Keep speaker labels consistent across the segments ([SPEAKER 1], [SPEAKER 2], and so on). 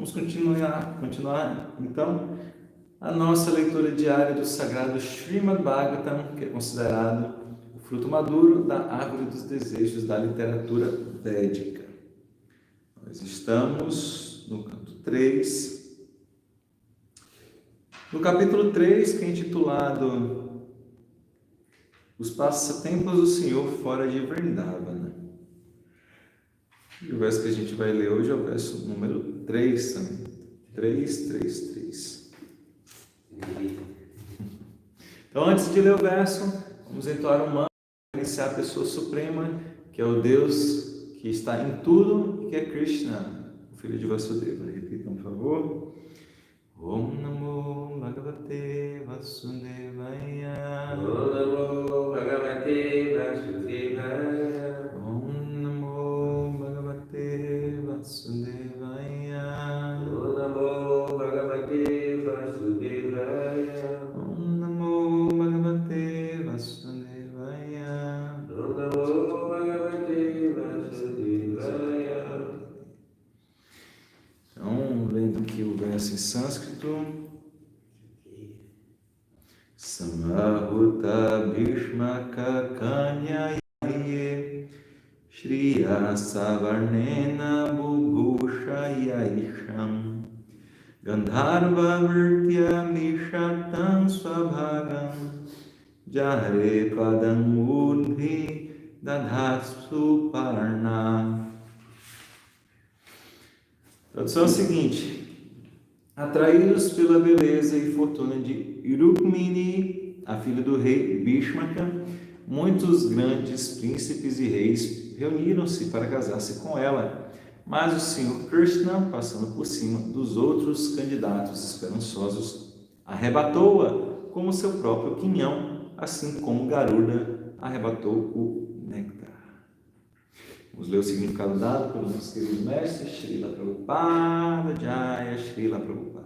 [SPEAKER 1] Vamos continuar então a nossa leitura diária do Sagrado Srimad Bhagavatam, que é considerado o fruto maduro da árvore dos desejos da literatura védica. Nós estamos no canto 3, no capítulo 3, que é intitulado Os Passatempos do Senhor fora de Vrindavana. E o verso que a gente vai ler hoje é o verso número 3 também. 3. Então, antes de ler o verso, vamos entoar um mantra para iniciar a pessoa suprema, que é o Deus que está em tudo, que é Krishna, o filho de Vasudeva. Repitam, por favor. Om Namo Bhagavate Vasudevaya.
[SPEAKER 2] Om Namo Bhagavate Vasudevaya.
[SPEAKER 1] Om Namo Bhagavate Vasudevaya.
[SPEAKER 2] Om Namo Bhagavate Vasudevaya.
[SPEAKER 1] Om Namo Bhagavate Vasudevaya.
[SPEAKER 2] Om Namo Bhagavate Vasudevaya.
[SPEAKER 1] Então, lendo aqui o verso em sânscrito. Samahuta Bhishmaka Kanyaye Shriya Savarnena Bubhushayaisham Gandharva Virtya Mishatam Swabhagam Jahre Padam Mudhi Dadhatsu Parna. A tradução é a seguinte: atraídos pela beleza e fortuna de Rukmini, a filha do rei Bhishmaka, muitos grandes príncipes e reis reuniram-se para casar-se com ela, mas o Senhor Krishna, passando por cima dos outros candidatos esperançosos, arrebatou-a como seu próprio quinhão, assim como Garuda arrebatou o néctar. Vamos ler o significado dado pelos nossos queridos mestres, Srila Prabhupada, Jaya Srila Prabhupada.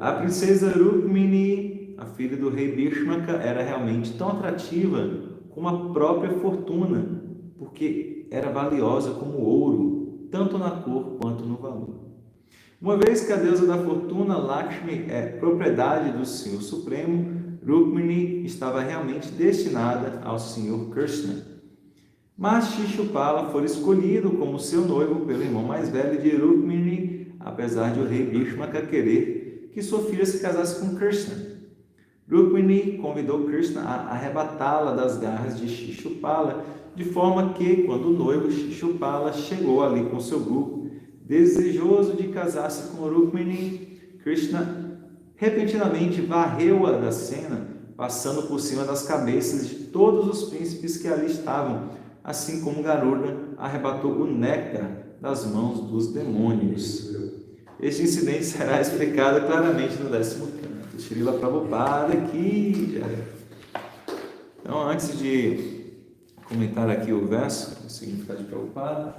[SPEAKER 1] A princesa Rukmini, a filha do rei Bhishmaka, era realmente tão atrativa como a própria fortuna, porque era valiosa como ouro, tanto na cor quanto no valor. Uma vez que a deusa da fortuna, Lakshmi, é propriedade do Senhor Supremo, Rukmini estava realmente destinada ao Senhor Krishna. Mas Shishupala foi escolhido como seu noivo pelo irmão mais velho de Rukmini, apesar de o rei Bhishmaka querer que sua filha se casasse com Krishna. Rukmini convidou Krishna a arrebatá-la das garras de Shishupala, de forma que, quando o noivo Shishupala chegou ali com seu grupo, desejoso de casar-se com Rukmini, Krishna repentinamente varreu-a da cena, passando por cima das cabeças de todos os príncipes que ali estavam, assim como Garuda arrebatou o néctar das mãos dos demônios. Este incidente será explicado claramente no 10º canto. Srila Prabhupada aqui. Então, antes de comentar aqui o verso, o significado de Prabhupada,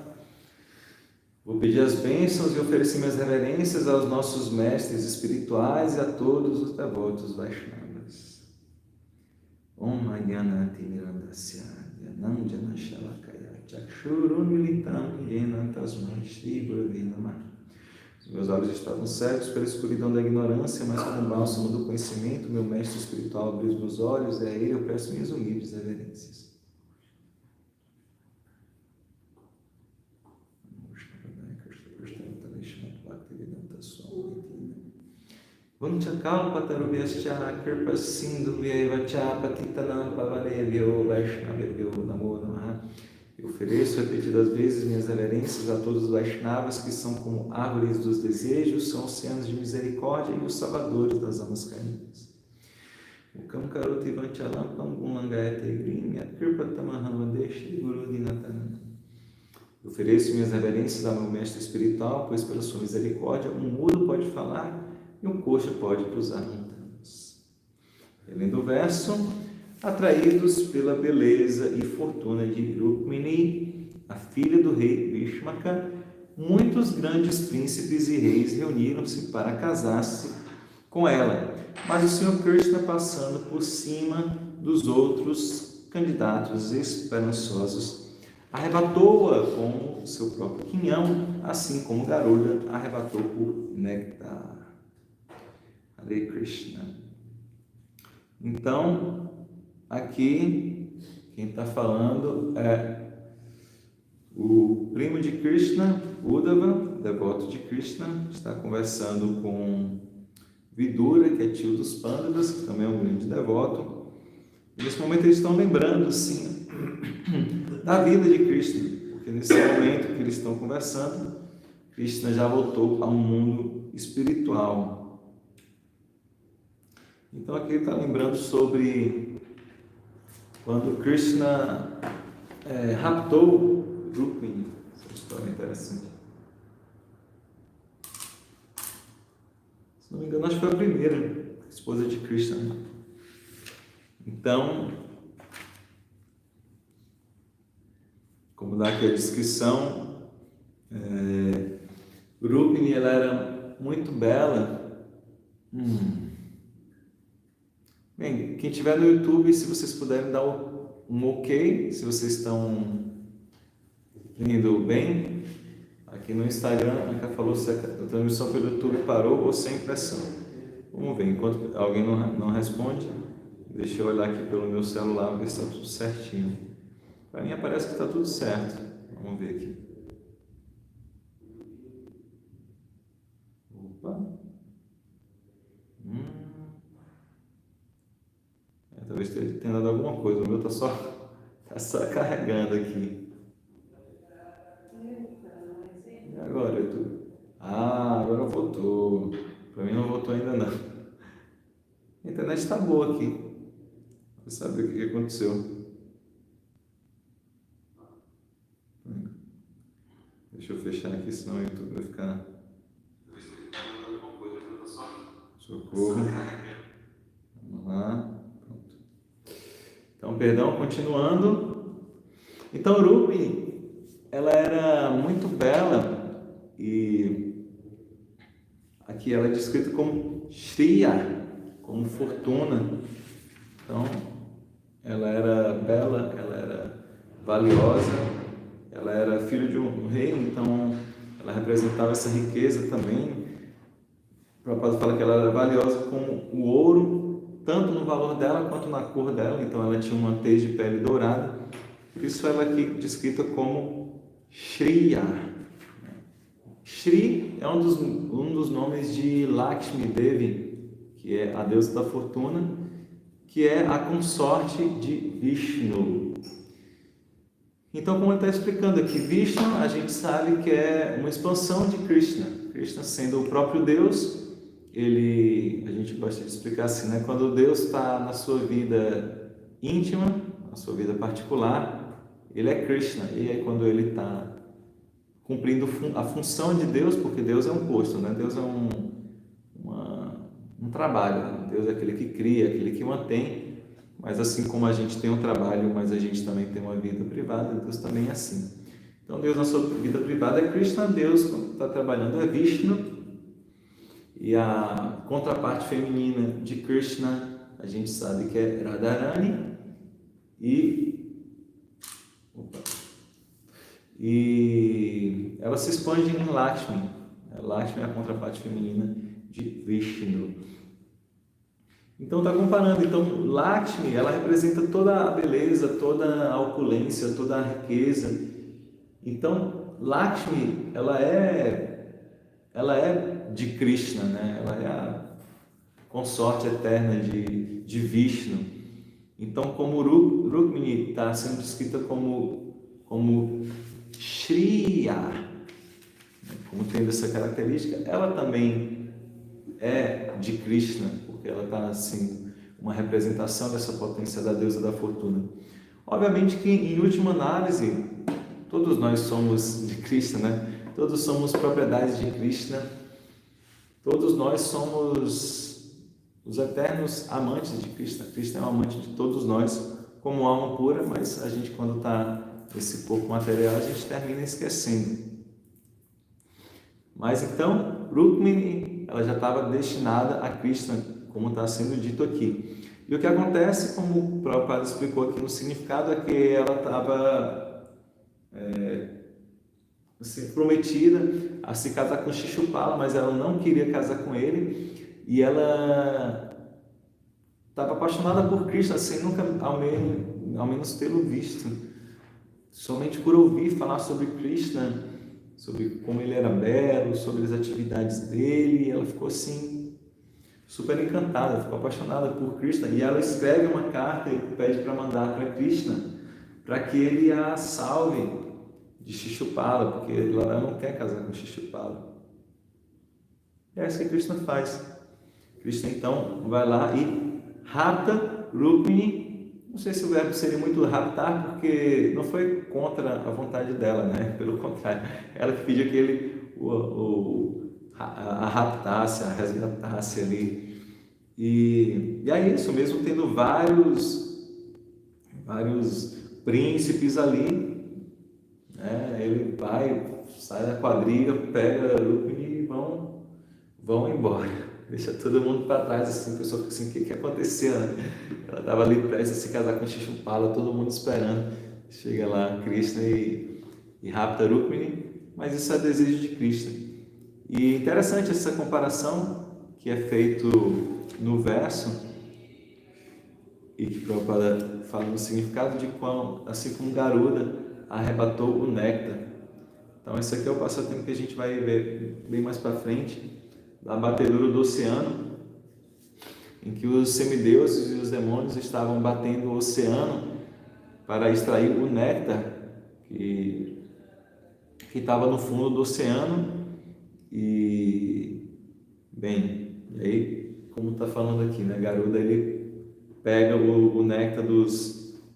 [SPEAKER 1] vou pedir as bênçãos e oferecer minhas reverências aos nossos mestres espirituais e a todos os devotos Vaishnavas. Om Jnanati Mirandasya Nam Jana Shalakaya Chakshuru Militam Yena Tasmai Shri Gurave Namah. Os meus olhos estavam cegos pela escuridão da ignorância, mas com o bálsamo do conhecimento, meu mestre espiritual abriu os meus olhos, e a ele eu peço minhas humildes reverências. Vanchakalpatarubhyascha Kirpasindhubhyaivacha Patitanam Pavanebhyo Vaishnavebhyo Namo Namaha. Eu ofereço repetidas vezes minhas reverências a todos os Vaishnavas que são como árvores dos desejos, são oceanos de misericórdia e os salvadores das almas caídas. Mukam Karoti Vanchalam Pangulangayate Grimya Kirpatamaham Vadeshi Guru Dinatanam. Eu ofereço minhas reverências ao meu mestre espiritual, pois pela sua misericórdia um mudo pode falar e um coxo pode cruzar montanhas. Lendo o verso, atraídos pela beleza e fortuna de Rukmini, a filha do rei Bhishmaka, muitos grandes príncipes e reis reuniram-se para casar-se com ela, mas o Senhor Krishna, passando por cima dos outros candidatos esperançosos, arrebatou-a com o seu próprio quinhão, assim como Garuda arrebatou o néctar. Hare Krishna. Então, aqui, quem está falando é o primo de Krishna, Uddhava, devoto de Krishna, está conversando com Vidura, que é tio dos Pandavas, que também é um grande devoto. E nesse momento eles estão lembrando, sim, da vida de Krishna, porque nesse momento que eles estão conversando, Krishna já voltou a um mundo espiritual. Então aqui ele está lembrando sobre quando Krishna raptou Rukmini. Essa história é interessante. Se não me engano, acho que foi a primeira esposa de Krishna. Então, como dá aqui a descrição, Rukmini, ela era muito bela. Bem, quem estiver no YouTube, se vocês puderem dar um ok, se vocês estão indo bem. Aqui no Instagram, a Ká falou se a transmissão pelo YouTube parou ou sem impressão. Vamos ver, enquanto alguém não responde, deixa eu olhar aqui pelo meu celular, ver se está tudo certinho. Para mim parece que está tudo certo. Vamos ver aqui. Opa! Talvez tenha dado alguma coisa, o meu está só carregando aqui. E agora, YouTube? Agora voltou. Para mim não voltou ainda não. A internet está boa aqui. Você sabe o que aconteceu. Deixa eu fechar aqui, senão o YouTube vai ficar... Socorro. Vamos lá. Então, perdão, continuando. Então, Rukmini, ela era muito bela e aqui ela é descrita como Shriya, como fortuna. Então, ela era bela, ela era valiosa, ela era filha de um rei, então ela representava essa riqueza também. O Prabhupada fala que ela era valiosa como o ouro, tanto no valor dela quanto na cor dela, então ela tinha uma tez de pele dourada, por isso ela aqui descrita como Shriya. Shri é um dos nomes de Lakshmi Devi, que é a deusa da fortuna, que é a consorte de Vishnu. Então, como ele está explicando aqui, Vishnu a gente sabe que é uma expansão de Krishna. Krishna sendo o próprio Deus, a gente gosta de explicar assim, né? Quando Deus está na sua vida íntima, na sua vida particular, ele é Krishna. E aí quando ele está cumprindo a função de Deus, porque Deus é um posto, né? Deus é um trabalho, né? Deus é aquele que cria, aquele que mantém, mas assim como a gente tem um trabalho, mas a gente também tem uma vida privada, Deus também é assim. Então Deus na sua vida privada é Krishna, Deus quando está trabalhando é Vishnu. E a contraparte feminina de Krishna, a gente sabe que é Radharani, e ela se expande em Lakshmi. Lakshmi é a contraparte feminina de Vishnu. Então está comparando. Então Lakshmi, ela representa toda a beleza, toda a opulência, toda a riqueza. Então Lakshmi, ela é de Krishna, né? Ela é a consorte eterna de Vishnu. Então, como Rukmini está sendo descrita como Shriya, como tendo essa característica, ela também é de Krishna, porque ela está assim, uma representação dessa potência da deusa da fortuna. Obviamente que, em última análise, todos nós somos de Krishna, né? Todos somos propriedades de Krishna. Todos nós somos os eternos amantes de Krishna. Krishna é um amante de todos nós, como alma pura, mas a gente, quando está nesse corpo material, a gente termina esquecendo. Mas então, Rukmini, ela já estava destinada a Krishna, como está sendo dito aqui. E o que acontece, como o Prabhupada explicou aqui no significado, é que ela estava assim, prometida a se casar com Shishupala, mas ela não queria casar com ele, e ela estava apaixonada por Krishna sem nunca ao menos tê-lo visto, somente por ouvir falar sobre Krishna, sobre como ele era belo, sobre as atividades dele, e ela ficou assim super encantada, ficou apaixonada por Krishna, e ela escreve uma carta e pede para mandar para Krishna, para que ele a salve de Shishupala, porque ela não quer casar com Shishupala. É isso que Krishna faz. Krishna então vai lá e rapta Rukmini. Não sei se o verbo seria muito raptar, porque não foi contra a vontade dela, né? Pelo contrário, ela que pediu que ele a raptasse, a resgatasse ali. E é isso, mesmo tendo vários príncipes ali, ele sai da quadrilha, pega Rukmini e vão embora. Deixa todo mundo para trás, assim, a pessoa fica assim, o que aconteceu? Ela estava ali prestes a se casar com Shishupala, todo mundo esperando. Chega lá Krishna e rapta Rukmini, mas isso é desejo de Krishna. E interessante essa comparação que é feito no verso, e que Prabhupada fala no significado de quão, assim como Garuda arrebatou o néctar. Então esse aqui é o passatempo que a gente vai ver bem mais para frente, da batedura do oceano, em que os semideuses e os demônios estavam batendo o oceano para extrair o néctar que estava no fundo do oceano. E aí, como está falando aqui, né, Garuda ele pega o néctar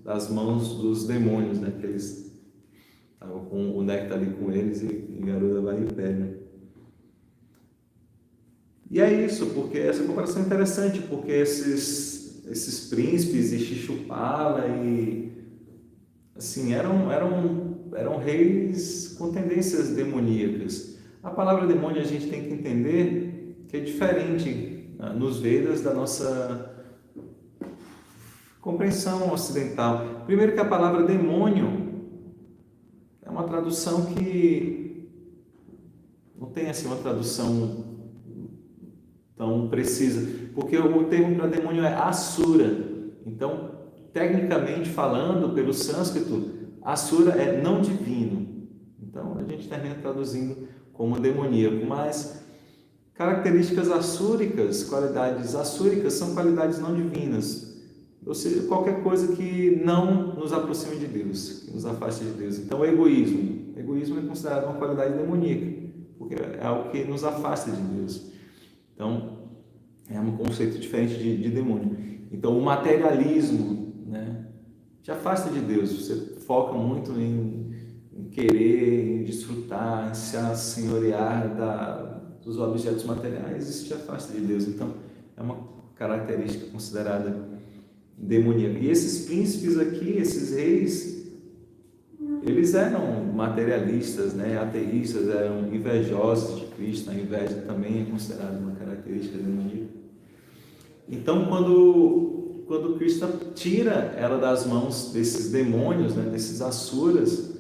[SPEAKER 1] das mãos dos demônios, né, que eles estavam com o néctar ali com eles, e Garuda vai e pega. E é isso, porque essa comparação é interessante, porque esses príncipes e Shishupala assim, eram reis com tendências demoníacas. A palavra demônio a gente tem que entender que é diferente nos Vedas da nossa compreensão ocidental. Primeiro que a palavra demônio é uma tradução que não tem assim uma tradução tão precisa, porque o termo para demônio é asura. Então, tecnicamente falando, pelo sânscrito, asura é não divino. Então, a gente termina traduzindo como demoníaco, mas características assúricas, qualidades assúricas são qualidades não divinas, ou seja, qualquer coisa que não nos aproxime de Deus, que nos afaste de Deus. Então, o egoísmo é considerado uma qualidade demoníaca, porque é algo que nos afasta de Deus. Então, é um conceito diferente de demônio. Então, o materialismo, né, te afasta de Deus. Você foca muito em querer, em desfrutar, em se assenhorear dos objetos materiais. Isso te afasta de Deus. Então, é uma característica considerada demoníaca. E esses príncipes aqui, esses reis, eles eram materialistas, né, ateístas, eram invejosos de Cristo. A inveja também é considerada uma característica demoníaca. Então, quando Krishna tira ela das mãos desses demônios, né, desses asuras,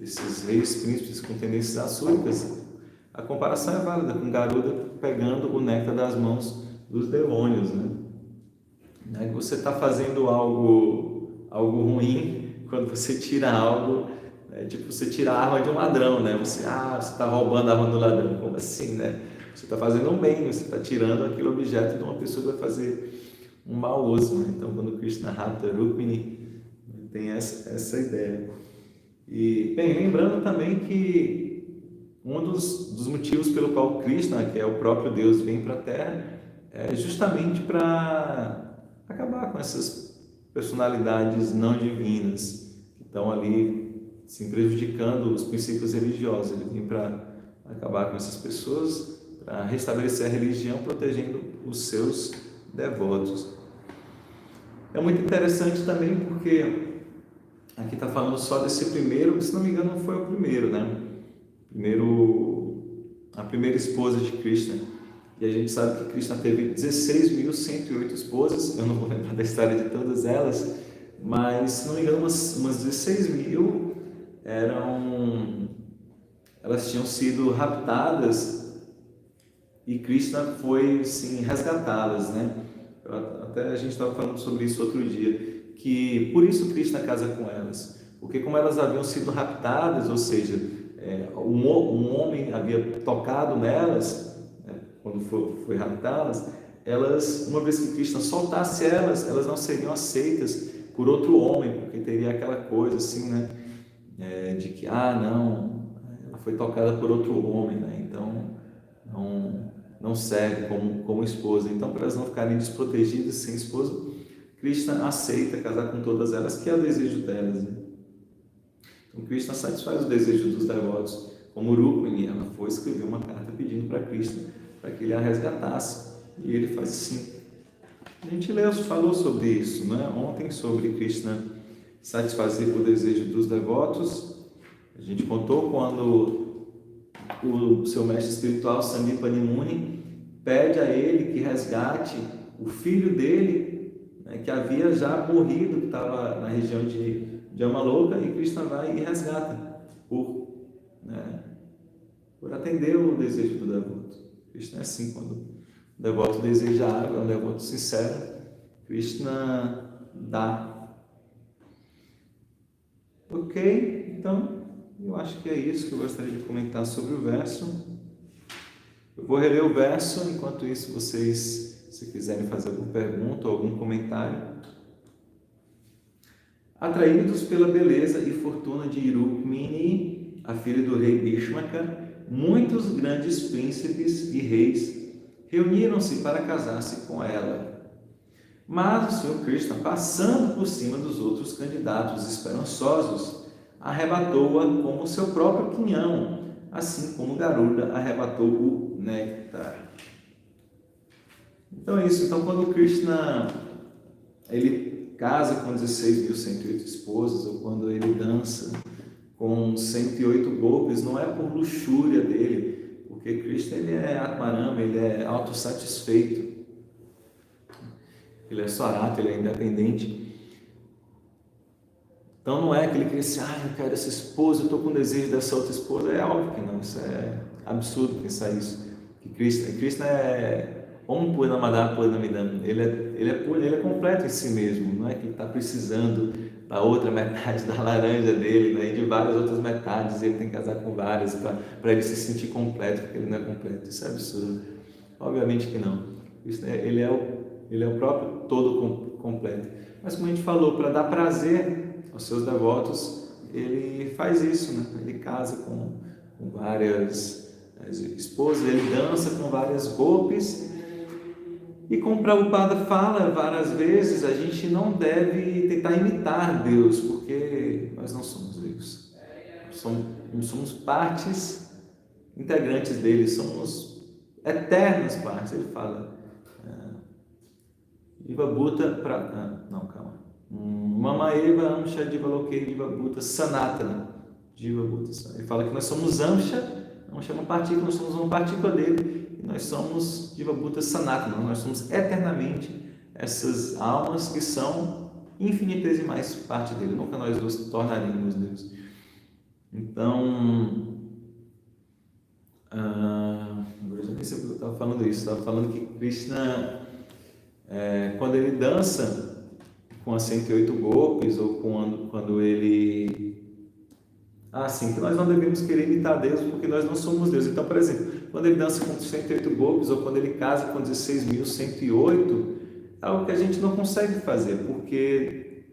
[SPEAKER 1] esses reis príncipes com tendências assúricas, a comparação é válida com Garuda pegando o néctar das mãos dos demônios, né? Você está fazendo algo ruim quando você tira algo, tipo você tira a arma de um ladrão, né? Você está roubando a arma do ladrão, como assim, né? Você está fazendo um bem, você está tirando aquele objeto de uma pessoa que vai fazer um mau uso, né? Então, quando Krishna rapta Rukmini, tem essa ideia. E, bem, lembrando também que um dos motivos pelo qual Krishna, que é o próprio Deus, vem para a Terra, é justamente para acabar com essas personalidades não divinas que estão ali se prejudicando os princípios religiosos. Ele vem para acabar com essas pessoas, para restabelecer a religião, protegendo os seus devotos. É muito interessante também porque aqui está falando só desse primeiro, se não me engano não foi o primeiro, né? A primeira esposa de Krishna. E a gente sabe que Krishna teve 16.108 esposas, eu não vou lembrar da história de todas elas, mas se não me engano umas 16.000 elas tinham sido raptadas e Krishna foi, sim, resgatá-las, né? Até a gente estava falando sobre isso outro dia, que por isso Krishna casa com elas, porque como elas haviam sido raptadas, ou seja, um homem havia tocado nelas, né, quando foi raptá-las, uma vez que Krishna soltasse elas não seriam aceitas por outro homem, porque teria aquela coisa assim, né, de que, não, ela foi tocada por outro homem, né, então não serve como esposa. Então, para elas não ficarem desprotegidas sem esposa, Krishna aceita casar com todas elas, que é o desejo delas, né? Então, Krishna satisfaz o desejo dos devotos. Como Rukmini, ela foi escrever uma carta pedindo para Krishna, para que ele a resgatasse. E ele faz assim. A gente falou sobre isso, né? Ontem, sobre Krishna satisfazer o desejo dos devotos. A gente contou quando o seu mestre espiritual, Sanipani Muni, pede a ele que resgate o filho dele, né, que havia já morrido, que estava na região de Amaloka, e Krishna vai e resgata por atender o desejo do devoto. Krishna é assim, quando o devoto deseja água, é um devoto sincero, Krishna dá. Ok, então eu acho que é isso que eu gostaria de comentar sobre o verso. Eu vou reler o verso, enquanto isso vocês, se quiserem fazer alguma pergunta ou algum comentário. Atraídos pela beleza e fortuna de Rukmini, a filha do rei Bhishmaka, muitos grandes príncipes e reis reuniram-se para casar-se com ela. Mas o Senhor Krishna, passando por cima dos outros candidatos esperançosos, arrebatou-a como seu próprio quinhão, assim como Garuda arrebatou o néctar. Então é isso. Então, quando Krishna ele casa com 16.108 esposas, ou quando ele dança com 108 golpes, não é por luxúria dele, porque Krishna ele é Atmarama, ele é autossatisfeito, ele é Swarata, ele é independente. Então não é que ele quer assim, eu quero essa esposa, eu estou com desejo dessa outra esposa. É óbvio que não, isso é absurdo pensar isso. Que Krishna é Om Purnamada Purnamidam, ele é completo em si mesmo, não é que ele está precisando da outra metade da laranja dele, né, e de várias outras metades, ele tem que casar com várias para ele se sentir completo, porque ele não é completo. Isso é absurdo. Obviamente que não. Ele é o próprio todo completo. Mas como a gente falou, para dar prazer aos seus devotos, ele faz isso, né? Ele casa com várias esposas, ele dança com várias golpes. E como Prabhupada fala várias vezes, a gente não deve tentar imitar Deus, porque nós não somos Deus. Nós somos partes integrantes dele, somos eternas partes. Ele fala Diva Bhuta Mamaeva Amsha Diva Lokei Diva Bhuta Sanatana. Diva Bhuta. Ele fala que nós somos Amsha é uma partícula, nós somos uma partícula dele, e nós somos Diva Bhuta Sanatana, nós somos eternamente essas almas que são infinitesimais parte dele, nunca nós nos tornaremos Deus. Então, agora já nem sei porque eu estava falando isso, estava falando que Krishna, quando ele dança com as 108 golpes, ou quando ele... sim, que nós não devemos querer imitar Deus, porque nós não somos Deus. Então, por exemplo, quando ele dança com 108 golpes, ou quando ele casa com 16.108, é algo que a gente não consegue fazer, porque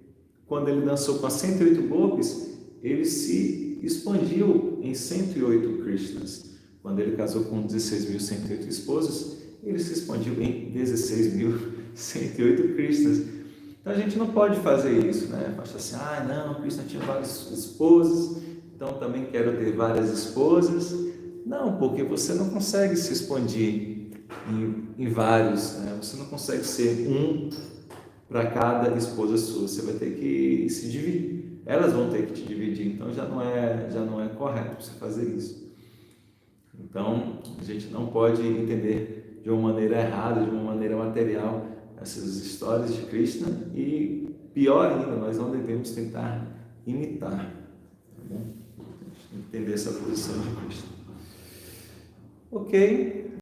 [SPEAKER 1] quando ele dançou com as 108 golpes, ele se expandiu em 108 Krishnas. Quando ele casou com 16.108 esposas, ele se expandiu em 16.108 Krishnas. Então a gente não pode fazer isso, né? Fala assim, não, Krishna tinha várias esposas, então também quero ter várias esposas. Não, porque você não consegue se expandir em vários, né? Você não consegue ser um para cada esposa sua. Você vai ter que se dividir. Elas vão ter que te dividir. Então já não é correto você fazer isso. Então a gente não pode entender de uma maneira errada, de uma maneira material, essas histórias de Krishna, e pior ainda, nós não devemos tentar imitar. Tá bom? Entender essa posição de Krishna. Ok?